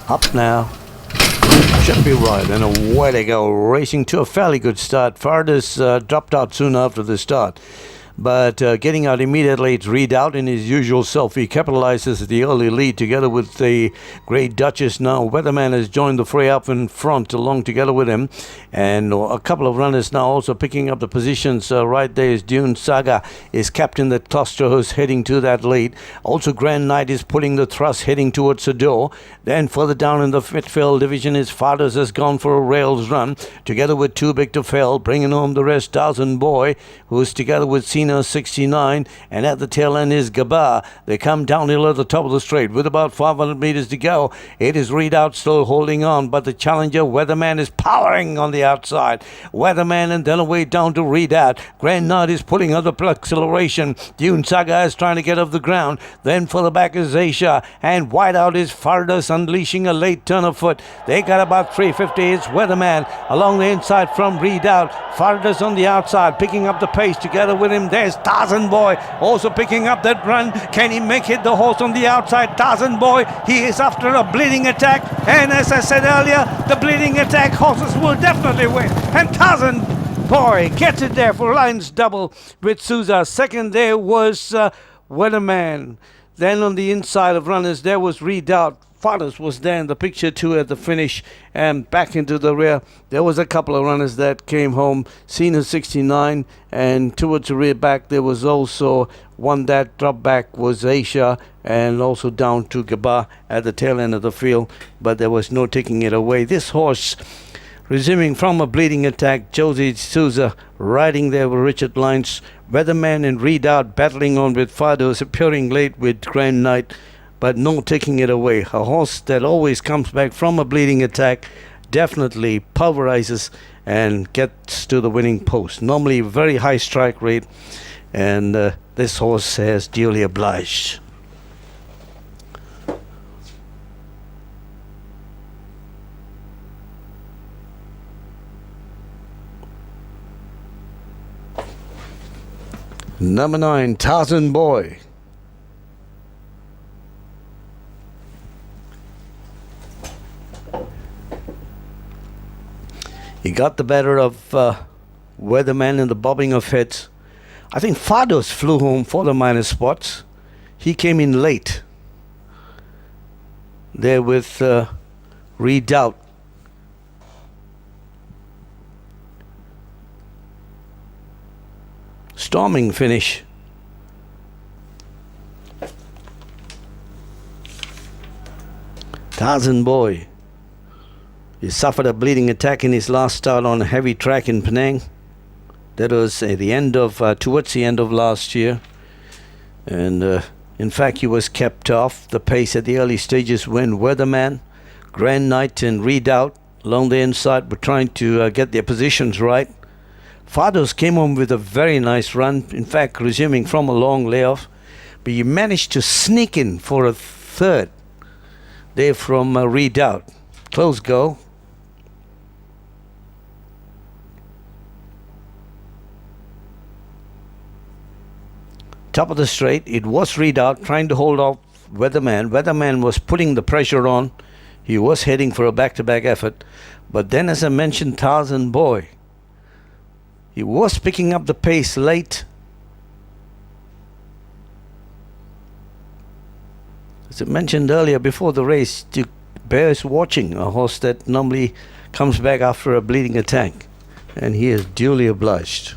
Up now. Should be right, and away they go, racing to a fairly good start. Fardas dropped out soon after the start, but getting out immediately, it's Redoubt in his usual self. He capitalizes the early lead together with the Great Duchess. Now Weatherman has joined the fray up in front along together with him, and a couple of runners now also picking up the positions. Right there is Dune Saga, is captain the cluster who's heading to that lead. Also Grand Knight is pulling the thrust heading towards the door. Then further down in the midfield division is Fathers has gone for a rails run together with Too Big to Fail, bringing home the rest. Thousand Boy, who's together with Cena 69, and at the tail end is Gabar. They come downhill at the top of the straight with about 500 meters to go. It is Redoubt still holding on, but the challenger Weatherman is powering on the outside. Weatherman and then away down to Redoubt. Grand Knight is pulling on the acceleration. Dune Saga is trying to get off the ground. Then further back is Asia, and wide out is Fardas unleashing a late turn of foot. They got about 350. It's Weatherman along the inside from Redoubt. Fardas on the outside picking up the pace together with him. There's Tarzan Boy also picking up that run. Can he make it? The horse on the outside, Tarzan Boy. He is after a bleeding attack, and as I said earlier, the bleeding attack horses will definitely win. And Tarzan Boy gets it there for Lions double with Souza. Second there was Weatherman. Then on the inside of runners there was Redoubt. Fathers was there in the picture too at the finish, and back into the rear there was a couple of runners that came home. Cena 69, and towards the rear back there was also one that dropped back was Asia, and also down to Gabar at the tail end of the field, but there was no taking it away. This horse resuming from a bleeding attack, Josie Souza riding there with Richard Lyons. Weatherman and Redoubt battling on with Fados, appearing late with Grand Knight, but no taking it away. A horse that always comes back from a bleeding attack definitely pulverizes and gets to the winning post. Normally very high strike rate, and this horse has Dearly Obliged. Number 9, Tarzan Boy. He got the better of Weatherman in the bobbing of heads. I think Fados flew home for the minor spots. He came in late there with Redoubt. Storming finish. Tarzan Boy. He suffered a bleeding attack in his last start on a heavy track in Penang. That was at the end of towards the end of last year, and in fact he was kept off the pace at the early stages when Weatherman, Grand Knight, and Redoubt along the inside were trying to get their positions right. Fados came home with a very nice run, in fact resuming from a long layoff, but he managed to sneak in for a third there from Redoubt. Close go. Top of the straight, it was Redoubt trying to hold off Weatherman. Weatherman was putting the pressure on. He was heading for a back-to-back effort, but then, as I mentioned, Tarzan Boy, he was picking up the pace late. As I mentioned earlier before the race, bears watching a horse that normally comes back after a bleeding attack, and he is Dearly Obliged.